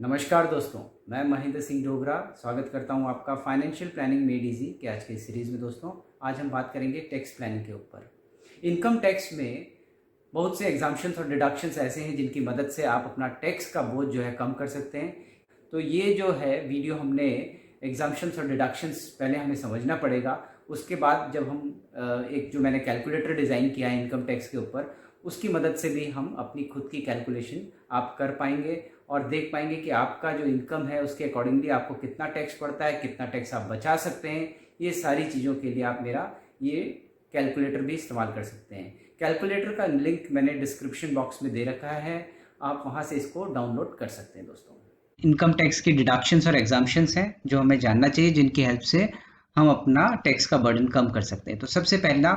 नमस्कार दोस्तों, मैं महेंद्र सिंह डोगरा स्वागत करता हूं आपका फाइनेंशियल प्लानिंग मेड इजी के आज के सीरीज़ में। दोस्तों, आज हम बात करेंगे टैक्स प्लानिंग के ऊपर। इनकम टैक्स में बहुत से एग्जाम्पशंस और डिडक्शंस ऐसे हैं जिनकी मदद से आप अपना टैक्स का बोझ जो है कम कर सकते हैं। तो ये जो है वीडियो हमने एग्जाम्पशंस और डिडक्शंस पहले हमें समझना पड़ेगा। उसके बाद जब हम एक जो मैंने कैलकुलेटर डिज़ाइन किया है इनकम टैक्स के ऊपर, उसकी मदद से भी हम अपनी खुद की कैलकुलेशन आप कर पाएंगे और देख पाएंगे कि आपका जो इनकम है उसके अकॉर्डिंगली आपको कितना टैक्स पड़ता है, कितना टैक्स आप बचा सकते हैं। ये सारी चीज़ों के लिए आप मेरा ये कैलकुलेटर भी इस्तेमाल कर सकते हैं। कैलकुलेटर का लिंक मैंने डिस्क्रिप्शन बॉक्स में दे रखा है, आप वहाँ से इसको डाउनलोड कर सकते हैं। दोस्तों, इनकम टैक्स की डिडक्शंस और एग्जाम्पशंस हैं जो हमें जानना चाहिए, जिनकी हेल्प से हम अपना टैक्स का बर्डन कम कर सकते हैं। तो सबसे पहला,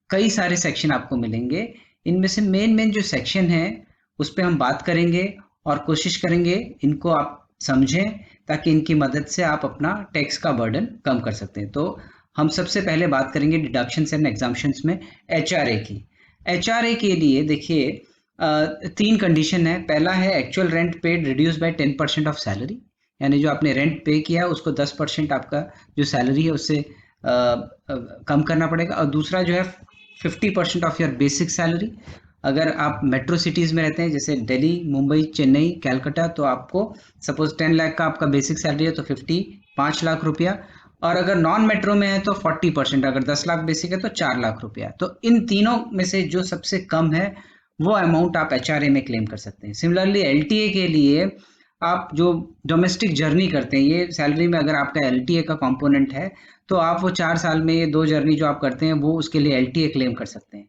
कई सारे सेक्शन आपको मिलेंगे। इनमें से मेन जो सेक्शन है उस पर हम बात करेंगे और कोशिश करेंगे इनको आप समझें ताकि इनकी मदद से आप अपना टैक्स का बर्डन कम कर सकते हैं। तो हम सबसे पहले बात करेंगे डिडक्शंस एंड एग्जाम्पशंस में एचआरए की। एचआरए के लिए देखिए, तीन कंडीशन है। पहला है actual rent paid reduce by 10% of salary, यानी जो आपने रेंट पे किया उसको 10% आपका जो सैलरी है उससे कम करना पड़ेगा। और दूसरा जो है 50% ऑफ योर बेसिक सैलरी। अगर आप मेट्रो सिटीज़ में रहते हैं जैसे दिल्ली, मुंबई, चेन्नई, कैलकाटा, तो आपको सपोज 10 लाख का आपका बेसिक सैलरी है तो 5 लाख रुपया। और अगर नॉन मेट्रो में है तो 40%, अगर 10 लाख बेसिक है तो 4 लाख रुपया। तो इन तीनों में से जो सबसे कम है वो अमाउंट आप एचआरए में क्लेम कर सकते हैं। सिमिलरली एलटीए के लिए, आप जो डोमेस्टिक जर्नी करते हैं, ये सैलरी में अगर आपका एलटीए का कंपोनेंट है तो आप वो 4 साल में ये 2 जर्नी जो आप करते हैं वो उसके लिए एलटीए क्लेम कर सकते हैं।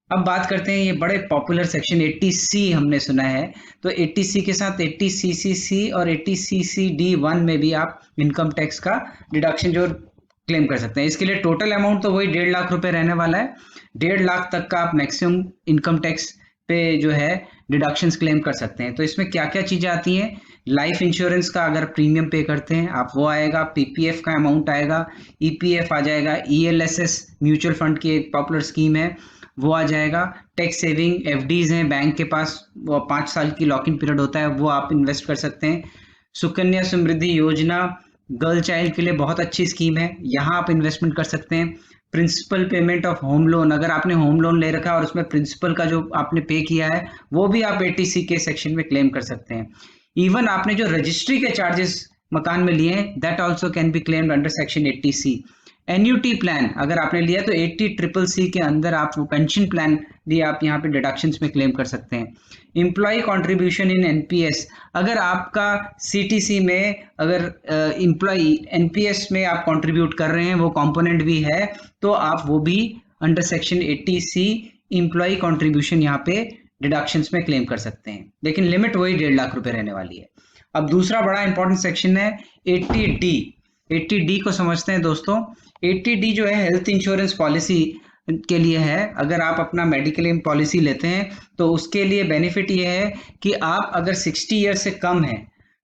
अब बात करते हैं, ये बड़े पॉपुलर सेक्शन 80C हमने सुना है। तो 80C के साथ 80CCC और 80CCD1 में भी आप इनकम टैक्स का डिडक्शन जो क्लेम कर सकते हैं। इसके लिए टोटल अमाउंट तो वही 1.5 लाख रुपए रहने वाला है। 1.5 लाख तक का आप मैक्सिमम इनकम टैक्स पे जो है डिडक्शंस क्लेम कर सकते हैं। तो इसमें क्या क्या चीजें आती हैं? लाइफ इंश्योरेंस का अगर प्रीमियम पे करते हैं आप वो आएगा, पीपीएफ का अमाउंट आएगा, ईपीएफ आ जाएगा, ईएलएसएस म्यूचुअल फंड की एक पॉपुलर स्कीम है वो आ जाएगा। टैक्स सेविंग एफडीज हैं बैंक के पास, वो 5 साल की लॉक इन पीरियड होता है, वो आप इन्वेस्ट कर सकते हैं। सुकन्या समृद्धि योजना गर्ल चाइल्ड के लिए बहुत अच्छी स्कीम है, यहाँ आप इन्वेस्टमेंट कर सकते हैं। Principal payment of home loan, अगर आपने होम लोन ले रखा है और उसमें प्रिंसिपल का जो आपने पे किया है वो भी आप एटीसी के सेक्शन में क्लेम कर सकते हैं। इवन आपने जो रजिस्ट्री के चार्जेस मकान में लिए हैं that also can be claimed under section 80C। Annuity plan अगर आपने लिया तो 80CCC के अंदर आप वो पेंशन प्लान भी आप यहाँ पे डिडक्शंस में क्लेम कर सकते हैं। एम्प्लॉय कंट्रीब्यूशन इन एनपीएस, अगर आपका सीटीसी में अगर एम्प्लॉय एनपीएस में आप कंट्रीब्यूट कर रहे हैं, वो कंपोनेंट भी है, तो आप वो भी under section 80C employ contribution यहाँ पे डिडक्शंस में क्लेम कर सकते हैं, लेकिन लिमिट वही 1.5 लाख रुपए रहने वाली है। अब दूसरा बड़ा इंपॉर्टेंट सेक्शन है 80D। 80D को समझते हैं दोस्तों। 80D जो है हेल्थ इंश्योरेंस पॉलिसी के लिए है। अगर आप अपना मेडिक्लेम पॉलिसी लेते हैं तो उसके लिए बेनिफिट ये है कि आप अगर 60 ईयर से कम है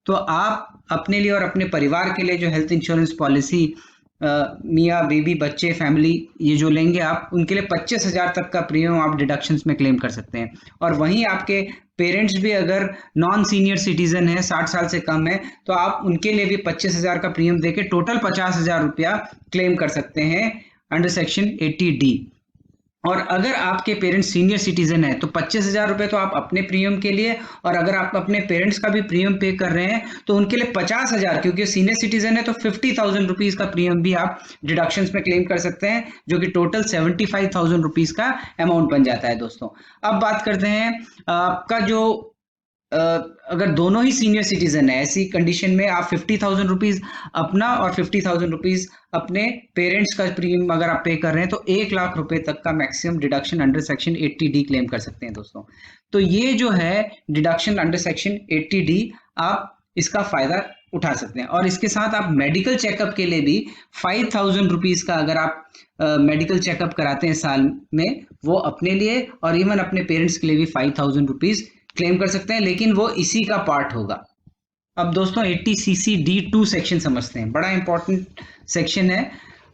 तो आप अपने लिए और अपने परिवार के लिए जो हेल्थ इंश्योरेंस पॉलिसी मियाँ बीबी बच्चे फैमिली ये जो लेंगे आप, उनके लिए 25,000 तक का प्रीमियम आप डिडक्शंस में क्लेम कर सकते हैं। और वहीं आपके पेरेंट्स भी अगर नॉन सीनियर सिटीजन है, 60 साल से कम है, तो आप उनके लिए भी 25,000 का प्रीमियम देके टोटल 50,000 रुपया क्लेम कर सकते हैं अंडर सेक्शन 80D। और अगर आपके पेरेंट्स सीनियर सिटीजन है तो 25,000 रुपए तो आप अपने प्रीमियम के लिए, और अगर आप अपने पेरेंट्स का भी प्रीमियम पे कर रहे हैं तो उनके लिए 50,000, क्योंकि सीनियर सिटीजन है तो 50,000 रुपीज का प्रीमियम भी आप डिडक्शंस में क्लेम कर सकते हैं, जो कि टोटल 75,000 रुपीज का अमाउंट बन जाता है। दोस्तों, अब बात करते हैं आपका जो अगर दोनों ही सीनियर सिटीजन है, ऐसी कंडीशन में आप 50,000 रुपीज अपना और 50,000 रुपीज अपने पेरेंट्स का प्रीमियम अगर आप पे कर रहे हैं तो 1 लाख रुपए तक का maximum deduction under section 80D claim कर सकते हैं। दोस्तों, तो ये जो है डिडक्शन अंडर सेक्शन 80D, आप इसका फायदा उठा सकते हैं। और इसके साथ आप मेडिकल चेकअप के लिए भी 5,000 रुपीज का अगर आप मेडिकल चेकअप कराते हैं साल में, वो अपने लिए और इवन अपने पेरेंट्स के लिए भी 5,000 रुपीज क्लेम कर सकते हैं, लेकिन वो इसी का पार्ट होगा। अब दोस्तों 80CCD2 सेक्शन समझते हैं, बड़ा इंपॉर्टेंट सेक्शन है।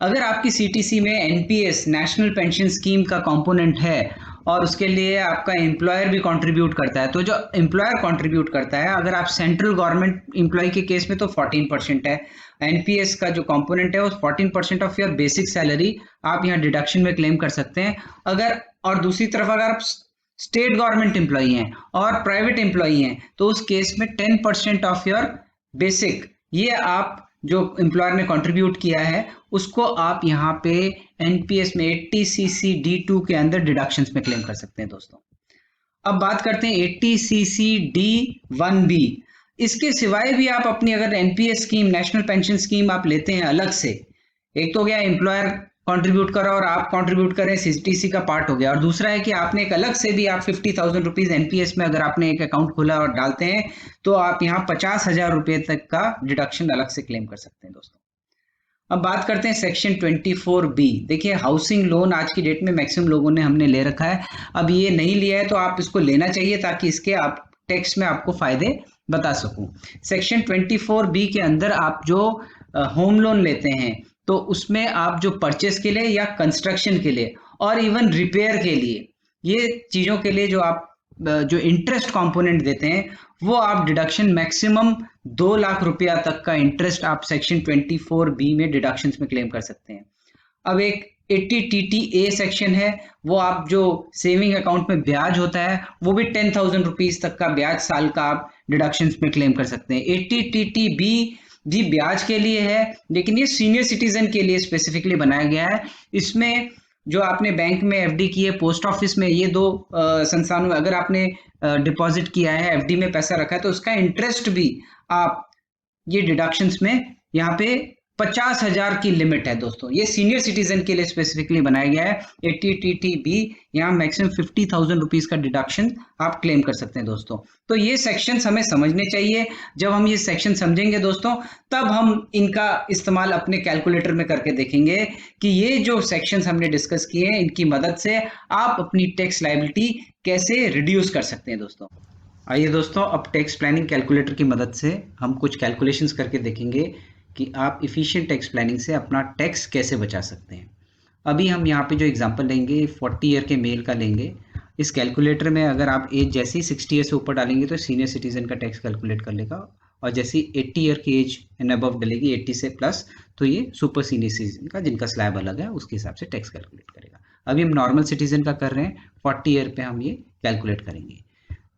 अगर आपकी सीटीसी में एनपीएस नेशनल पेंशन स्कीम का कंपोनेंट है और उसके लिए आपका एम्प्लॉयर भी कंट्रीब्यूट करता है। तो जो एम्प्लॉयर कंट्रीब्यूट करता है, अगर आप सेंट्रल गवर्नमेंट एम्प्लॉय के केस में तो 14% है। एनपीएस का जो कंपोनेंट है वो 14% ऑफ योर बेसिक सैलरी आप यहाँ डिडक्शन में क्लेम कर सकते हैं। अगर और दूसरी तरफ अगर आप स्टेट गवर्नमेंट एम्प्लॉई हैं और प्राइवेट एम्प्लॉई हैं तो उस केस में 10% ऑफ योर बेसिक, ये आप जो एम्प्लॉयर ने कंट्रीब्यूट किया है उसको आप यहाँ पे एनपीएस में 80cc D2 के अंदर डिडक्शंस में क्लेम कर सकते हैं दोस्तों। अब बात करते हैं 80cc D1B। इसके सिवाय भी आप अपनी अगर NPS scheme, national pension scheme आप लेते हैं अलग से, एक तो गया एम्प्लॉयर कंट्रीब्यूट करा और आप कंट्रीब्यूट करें, सीटीसी का पार्ट हो गया, और दूसरा है कि आपने एक अलग से भी आप 50,000 रुपीज एनपीएस में अगर आपने एक अकाउंट खोला और डालते हैं तो आप यहाँ 50,000 रुपए तक का डिडक्शन अलग से क्लेम कर सकते हैं दोस्तों। अब बात करते हैं सेक्शन 24B। देखिए हाउसिंग लोन आज की डेट में मैक्सिमम लोगों ने हमने ले रखा है, अब ये नहीं लिया है तो आप इसको लेना चाहिए ताकि इसके आप टैक्स में आपको फायदे बता सकूं। सेक्शन 24B के अंदर आप जो होम लोन लेते हैं तो उसमें आप जो परचेस के लिए या कंस्ट्रक्शन के लिए और इवन रिपेयर के लिए, ये चीजों के लिए जो आप जो इंटरेस्ट कंपोनेंट देते हैं वो आप डिडक्शन मैक्सिमम 2 लाख रुपया तक का इंटरेस्ट आप सेक्शन 24B में डिडक्शंस में क्लेम कर सकते हैं। अब एक 80TTA सेक्शन है, वो आप जो सेविंग अकाउंट में ब्याज होता है वो भी 10,000 रुपीज तक का ब्याज साल का आप डिडक्शंस में क्लेम कर सकते हैं। 80TTB भी ब्याज के लिए है लेकिन ये सीनियर सिटीजन के लिए स्पेसिफिकली बनाया गया है। इसमें जो आपने बैंक में एफडी की है, पोस्ट ऑफिस में, ये दो संस्थानों में अगर आपने डिपॉजिट किया है, एफडी में पैसा रखा है तो उसका इंटरेस्ट भी आप ये डिडक्शंस में यहाँ पे 50,000 की लिमिट है दोस्तों। ये सीनियर सिटीजन के लिए स्पेसिफिकली बनाया गया है। 80TTB यहाँ मैक्सिमम 50,000 रुपीज का डिडक्शन आप क्लेम कर सकते हैं दोस्तों। तो ये सेक्शंस हमें समझने चाहिए। जब हम ये सेक्शन समझेंगे दोस्तों तब हम इनका इस्तेमाल अपने कैलकुलेटर में करके देखेंगे कि ये जो सेक्शंस हमने डिस्कस किए हैं इनकी मदद से आप अपनी टैक्स लायबिलिटी कैसे रिड्यूस कर सकते हैं दोस्तों। आइए दोस्तों अब टैक्स प्लानिंग कैलकुलेटर की मदद से हम कुछ कैलकुलेशंस करके देखेंगे कि आप इफिशिएंट टैक्स प्लानिंग से अपना टैक्स कैसे बचा सकते हैं। अभी हम यहाँ पे जो एग्जांपल लेंगे 40 ईयर के मेल का लेंगे। इस कैलकुलेटर में अगर आप एज जैसे ही 60 ईयर से ऊपर डालेंगे तो सीनियर सिटीजन का टैक्स कैलकुलेट कर लेगा, और जैसे ही 80 ईयर की एज एंड अबव डलेगी 80 से प्लस तो ये सुपर सीनियर सिटीजन का, जिनका स्लैब अलग है, उसके हिसाब से टैक्स कैलकुलेट करेगा। अभी हम नॉर्मल सिटीजन का कर रहे हैं, 40 ईयर पे हम ये कैलकुलेट करेंगे।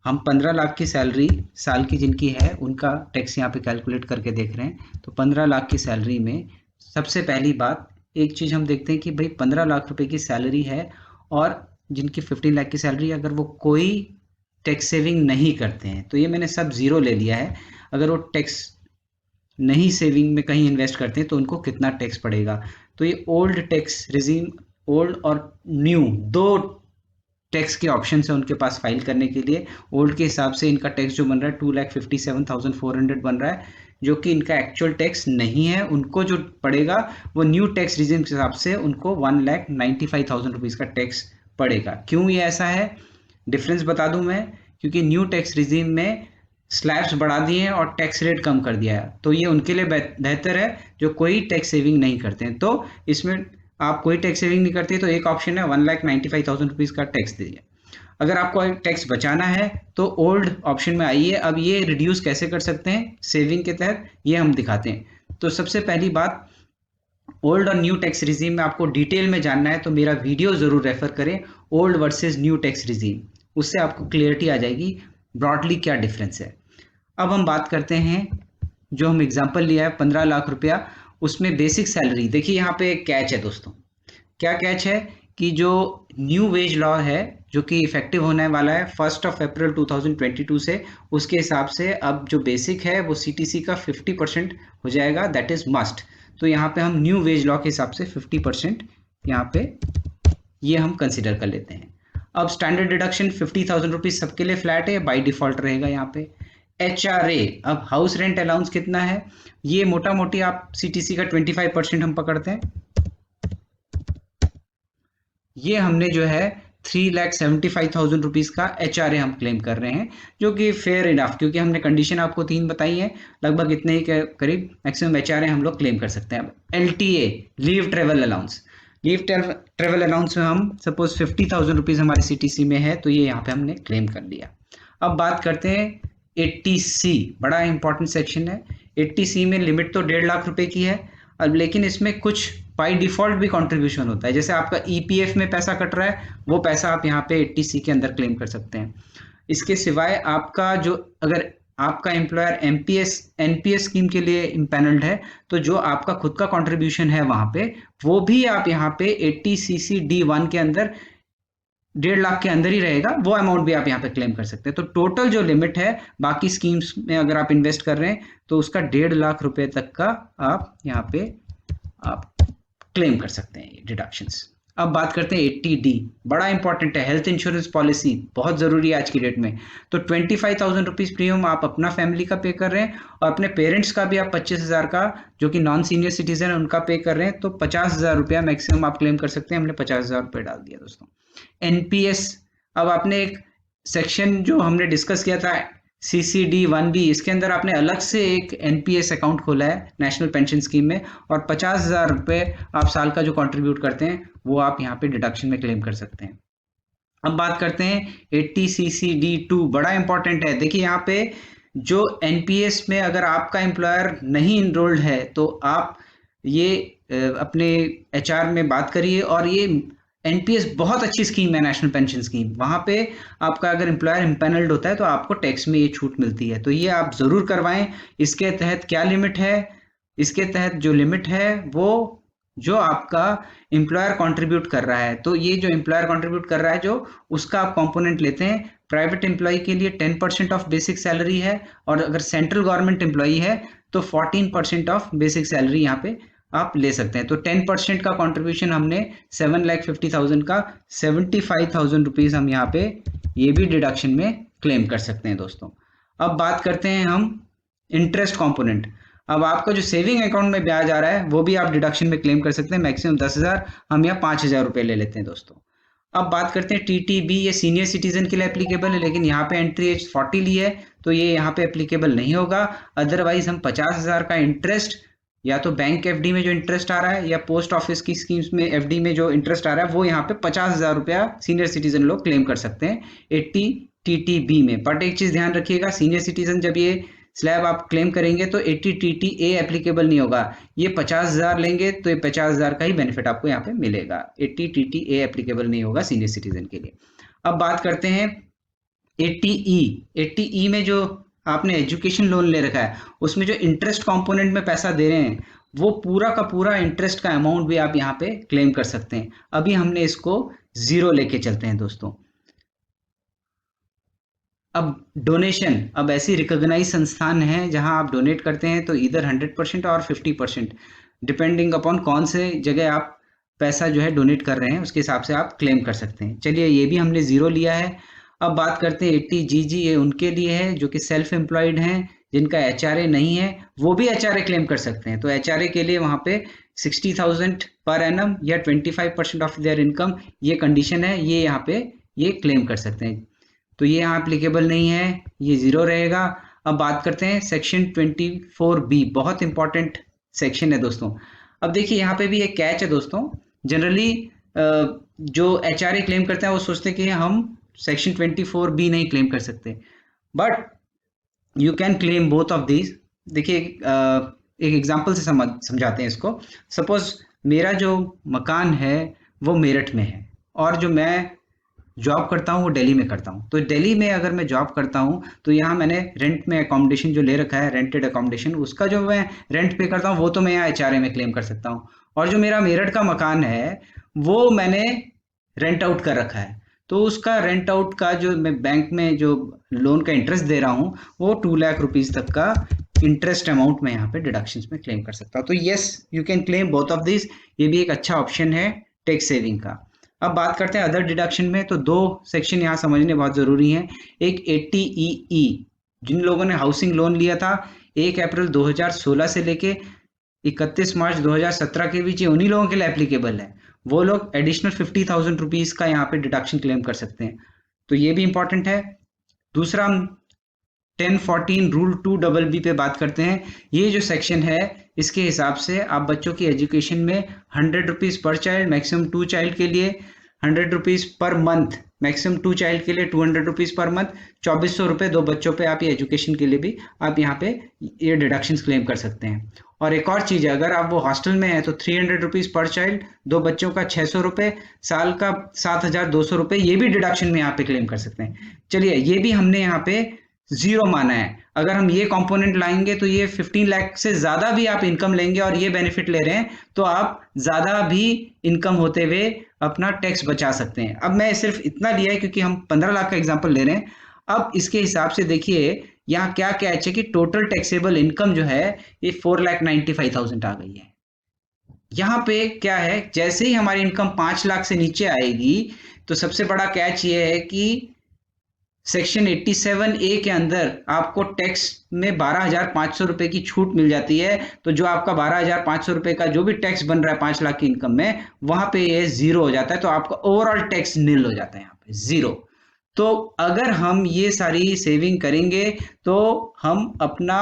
हम 15 लाख की सैलरी साल की जिनकी है उनका टैक्स यहाँ पे कैलकुलेट करके देख रहे हैं। तो 15 लाख की सैलरी में सबसे पहली बात एक चीज़ हम देखते हैं कि भाई 15 लाख रुपए की सैलरी है और जिनकी 15 लाख की सैलरी, अगर वो कोई टैक्स सेविंग नहीं करते हैं तो ये मैंने सब जीरो ले लिया है। अगर वो टैक्स नहीं सेविंग में कहीं इन्वेस्ट करते हैं तो उनको कितना टैक्स पड़ेगा। तो ये ओल्ड टैक्स रिजीम, ओल्ड और न्यू दो टैक्स के ऑप्शन है उनके पास फाइल करने के लिए। ओल्ड के हिसाब से इनका टैक्स जो बन रहा है 2,57,400 बन रहा है, जो कि इनका एक्चुअल टैक्स नहीं है। उनको जो पड़ेगा वो न्यू टैक्स रिजीम के हिसाब से उनको 1,95,000 रुपीज़ का टैक्स पड़ेगा। क्यों ये ऐसा है, डिफरेंस बता दूं मैं, क्योंकि न्यू टैक्स रिजीम में स्लैब्स बढ़ा दिए हैं और टैक्स रेट कम कर दिया है, तो ये उनके लिए बेहतर है जो कोई टैक्स सेविंग नहीं करते हैं। तो इसमें आप कोई टैक्स सेविंग नहीं करते तो एक ऑप्शन है 1,95,000 रुपीज़ का टैक्स दीजिए। अगर आपको टैक्स बचाना है तो ओल्ड ऑप्शन में आइए। अब ये रिड्यूस कैसे कर सकते हैं सेविंग के तहत, ये हम दिखाते हैं। तो सबसे पहली बात, ओल्ड और न्यू टैक्स रिजीम में आपको डिटेल में जानना है तो मेरा वीडियो जरूर रेफर करें, old versus new tax regime, उससे आपको क्लियरिटी आ जाएगी ब्रॉडली क्या डिफरेंस है। अब हम बात करते हैं, जो हम एग्जाम्पल लिया है 15 लाख रुपया, उसमें बेसिक सैलरी। देखिए यहाँ पे एक कैच है दोस्तों। क्या कैच है कि जो न्यू वेज लॉ है जो कि इफेक्टिव होने वाला है 1 अप्रैल 2022 से, उसके हिसाब से अब जो बेसिक है वो सीटीसी का 50% हो जाएगा, दैट इज मस्ट। तो यहाँ पे हम न्यू वेज लॉ के हिसाब से 50% यहाँ पे ये हम कंसिडर कर लेते हैं। अब स्टैंडर्ड डिडक्शन 50,000 रुपीज सबके लिए फ्लैट है, बाई डिफॉल्ट रहेगा यहाँ पे। HRA, अब हाउस रेंट अलाउंस कितना है, ये मोटा मोटी आप सीटीसी का 25% हम पकड़ते हैं। ये हमने जो है 3,75,000 रुपीज का HRA हम क्लेम कर रहे हैं, जो कि फेयर इनफ, क्योंकि हमने कंडीशन आपको 3 बताई है, लगभग इतने ही के करीब मैक्सिमम HRA हम लोग क्लेम कर सकते हैं। अब LTA, leave travel allowance, gift travel allowance में हम सपोज 50,000 रुपीज़ हमारे CTC में है, तो ये यहाँ पे हमने क्लेम कर लिया। अब बात करते हैं 80C, बड़ा इंपॉर्टेंट सेक्शन है। 80C में लिमिट तो 1.5 लाख रुपए की है, अब लेकिन इसमें कुछ बाई डिफॉल्ट भी कंट्रीब्यूशन होता है। जैसे आपका EPF में पैसा कट रहा है, वो पैसा आप यहाँ पे 80C के अंदर क्लेम कर सकते हैं। इसके सिवाय आपका जो, अगर आपका एम्प्लॉयर NPS स्कीम के लिए इम्पैनल्ड है, तो जो आपका खुद का कंट्रीब्यूशन है वहां पे, वो भी आप यहाँ पे 80CC D1 के अंदर 1.5 लाख के अंदर ही रहेगा, वो अमाउंट भी आप यहाँ पे क्लेम कर सकते हैं। तो टोटल जो लिमिट है बाकी स्कीम्स में अगर आप इन्वेस्ट कर रहे हैं तो उसका 1.5 लाख रुपए तक का आप यहाँ पे आप क्लेम कर सकते हैं डिडक्शंस। अब बात करते हैं 80D, बड़ा इंपॉर्टेंट है। हेल्थ इंश्योरेंस पॉलिसी बहुत जरूरी है आज की डेट में। तो 25,000 रुपीज प्रीमियम आप अपना फैमिली का पे कर रहे हैं, और अपने पेरेंट्स का भी आप 25,000 का, जो कि नॉन सीनियर सिटीजन है, उनका पे कर रहे हैं, तो 50,000 रुपया मैक्सिमम आप क्लेम कर सकते हैं। हमने 50,000 रुपये डाल दिया दोस्तों। NPS, अब आपने एक सेक्शन जो हमने डिस्कस किया था CCD1B, इसके अंदर आपने अलग से एक NPS अकाउंट खोला है नेशनल पेंशन स्कीम में, और 50,000 रुपये आप साल का जो कंट्रीब्यूट करते हैं वो आप यहाँ पे डिडक्शन में क्लेम कर सकते हैं। अब बात करते हैं 80CCD2, बड़ा इंपॉर्टेंट है। देखिए यहाँ पे जो NPS में अगर आपका एम्प्लॉयर नहीं इनरोल्ड है तो आप ये अपने HR में बात करिए, और ये NPS बहुत अच्छी स्कीम है, नेशनल पेंशन स्कीम। वहां पे आपका अगर एम्प्लॉयर इम्पैनल्ड होता है तो आपको टैक्स में ये छूट मिलती है, तो ये आप जरूर करवाएं। इसके तहत क्या लिमिट है, इसके तहत जो लिमिट है वो जो आपका एम्प्लॉयर कंट्रीब्यूट कर रहा है, तो ये जो एम्प्लॉयर कंट्रीब्यूट कर रहा है जो उसका आप कंपोनेंट लेते हैं। प्राइवेट एम्प्लॉय के लिए 10% ऑफ बेसिक सैलरी है, और अगर सेंट्रल गवर्नमेंट एम्प्लॉय है तो 14% ऑफ बेसिक सैलरी यहाँ पे आप ले सकते हैं। तो 10% का कंट्रीब्यूशन हमने 7,50,000 का 75,000 रुपीज हम यहाँ पे ये भी डिडक्शन में क्लेम कर सकते हैं दोस्तों। अब बात करते हैं हम इंटरेस्ट कंपोनेंट। अब आपका जो सेविंग अकाउंट में ब्याज आ रहा है वो भी आप डिडक्शन में क्लेम कर सकते हैं, मैक्सिमम 10,000, हम यहाँ 5,000 रुपये ले लेते हैं दोस्तों। अब बात करते हैं TTB, ये सीनियर सिटीजन के लिए एप्लीकेबल है, लेकिन यहाँ पे एंट्री एज 40 ली है तो ये यहाँ पे एप्लीकेबल नहीं होगा। अदरवाइज हम 50,000 का इंटरेस्ट, या तो बैंक FD में जो इंटरेस्ट आ रहा है या पोस्ट ऑफिस की स्कीम्स में FD में जो इंटरेस्ट आ रहा है, वो यहाँ पे 50,000 रुपया सीनियर सिटीजन लोग क्लेम कर सकते हैं 80 TTB में। बट एक चीज ध्यान रखिएगा, सीनियर सिटीजन जब ये स्लैब आप क्लेम करेंगे तो 80 TTA एप्लीकेबल नहीं होगा। ये 50,000 लेंगे तो ये 50,000 का ही बेनिफिट आपको यहाँ पे मिलेगा, 80 TTA एप्लीकेबल नहीं होगा सीनियर सिटीजन के लिए। अब बात करते हैं 80E। 80E में जो आपने एजुकेशन लोन ले रखा है उसमें जो इंटरेस्ट कंपोनेंट में पैसा दे रहे हैं वो पूरा का पूरा इंटरेस्ट का अमाउंट भी आप यहाँ पे क्लेम कर सकते हैं। अभी हमने इसको 0 लेके चलते हैं दोस्तों। अब डोनेशन, अब ऐसी रिकॉग्नाइज संस्थान है जहां आप डोनेट करते हैं तो इधर 100% और 50%, डिपेंडिंग अपॉन कौन से जगह आप पैसा जो है डोनेट कर रहे हैं उसके हिसाब से आप क्लेम कर सकते हैं। चलिए ये भी हमने 0 लिया है। अब बात करते हैं 80GG, ये उनके लिए है जो कि सेल्फ एम्प्लॉयड हैं, जिनका HRA नहीं है, वो भी HRA क्लेम कर सकते हैं। तो HRA के लिए वहां पे 60,000 पर एनम या 25% ऑफ देयर इनकम, ये कंडीशन है, ये यहाँ पे ये क्लेम कर सकते हैं। तो ये यहाँ एप्लीकेबल नहीं है, ये 0 रहेगा। अब बात करते हैं सेक्शन 24B, बहुत इंपॉर्टेंट सेक्शन है दोस्तों। अब देखिए यहाँ पे भी एक कैच है दोस्तों। जनरली जो HRA क्लेम करते हैं वो सोचते हैं कि हम सेक्शन 24B नहीं क्लेम कर सकते, but you can claim both of these. देखिए एक एग्जांपल से समझाते हैं इसको। सपोज मेरा जो मकान है वो मेरठ में है, और जो मैं जॉब करता हूँ वो दिल्ली में करता हूँ। तो दिल्ली में अगर मैं जॉब करता हूँ तो यहाँ मैंने रेंट में अकोमोडेशन जो ले रखा है, रेंटेड अकोमोडेशन, उसका जो मैं रेंट पे करता हूँ वो तो मैं यहाँ HRA में क्लेम कर सकता हूँ। और जो मेरा मेरठ का मकान है वो मैंने रेंट आउट कर रखा है, तो उसका रेंट आउट का जो मैं बैंक में जो लोन का इंटरेस्ट दे रहा हूँ वो 2 लाख रुपीज तक का इंटरेस्ट अमाउंट में यहाँ पे डिडक्शंस में क्लेम कर सकता हूँ। तो yes, you can claim both of this, ये भी एक अच्छा ऑप्शन है टैक्स सेविंग का। अब बात करते हैं अदर डिडक्शन में, तो 2 सेक्शन यहाँ समझने बहुत जरूरी हैं। एक 80EE, जिन लोगों ने हाउसिंग लोन लिया था 1 अप्रैल 2016 से लेके 31 मार्च 2017 के बीच, ये उन्हीं लोगों के लिए एप्लीकेबल है। वो लोग एडिशनल 50,000 रुपीज का यहाँ पे डिडक्शन क्लेम कर सकते हैं, तो ये भी इंपॉर्टेंट है। दूसरा 1014 रूल 2BB पे बात करते हैं। ये जो सेक्शन है इसके हिसाब से आप बच्चों की एजुकेशन में 100 रुपीज़ पर चाइल्ड, मैक्सिमम 2 चाइल्ड के लिए 100 rupees per month, maximum 2 child के लिए 200 रुपीज़ पर मंथ, 2400 रुपये 2 बच्चों पे आप ये एजुकेशन के लिए भी आप यहाँ पे ये डिडक्शंस क्लेम कर सकते हैं। और एक और चीज़ है, अगर आप वो हॉस्टल में हैं तो 300 रुपीज़ पर चाइल्ड, 2 बच्चों का 600 रुपये, साल का 7200 रुपये, ये भी डिडक्शन में यहाँ पे क्लेम कर सकते हैं। चलिए, ये भी हमने यहाँ पे जीरो माना है। अगर हम ये कंपोनेंट लाएंगे तो ये 15 लाख से ज्यादा भी आप इनकम लेंगे और ये बेनिफिट ले रहे हैं तो आप ज्यादा भी इनकम होते हुए अपना टैक्स बचा सकते हैं। अब मैं सिर्फ इतना लिया है क्योंकि हम 15 लाख का एग्जांपल ले रहे हैं। अब इसके हिसाब से देखिए यहाँ क्या कैच है कि टोटल टैक्सेबल इनकम जो है ये 4,95,000 आ गई है। यहाँ पे क्या है, जैसे ही हमारी इनकम 5 लाख से नीचे आएगी तो सबसे बड़ा कैच ये है कि सेक्शन 87A के अंदर आपको टैक्स में 12,500 रुपए की छूट मिल जाती है। तो जो आपका 12,500 रुपए का जो भी टैक्स बन रहा है 5 लाख की इनकम में, वहां पे ये जीरो हो जाता है। तो आपका ओवरऑल टैक्स निल हो जाता है यहाँ पे जीरो। तो अगर हम ये सारी सेविंग करेंगे तो हम अपना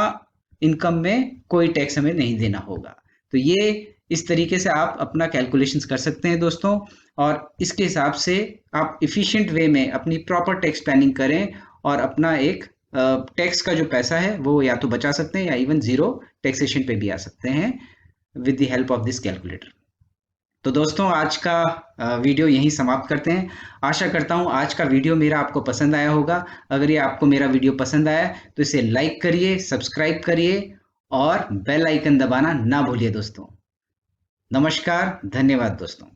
इनकम में कोई टैक्स हमें नहीं देना होगा। तो ये इस तरीके से आप अपना कैलकुलेशंस कर सकते हैं दोस्तों, और इसके हिसाब से आप इफ़िशिएंट वे में अपनी प्रॉपर टैक्स प्लानिंग करें और अपना एक टैक्स का जो पैसा है वो या तो बचा सकते हैं या इवन जीरो टैक्सेशन पे भी आ सकते हैं with the help of this calculator. तो दोस्तों आज का वीडियो यहीं समाप्त करते हैं। आशा करता हूँ आज का वीडियो मेरा आपको पसंद आया होगा। अगर ये आपको मेरा वीडियो पसंद आया तो इसे लाइक करिए, सब्सक्राइब करिए और बेल आइकन दबाना ना भूलिए दोस्तों। नमस्कार, धन्यवाद दोस्तों।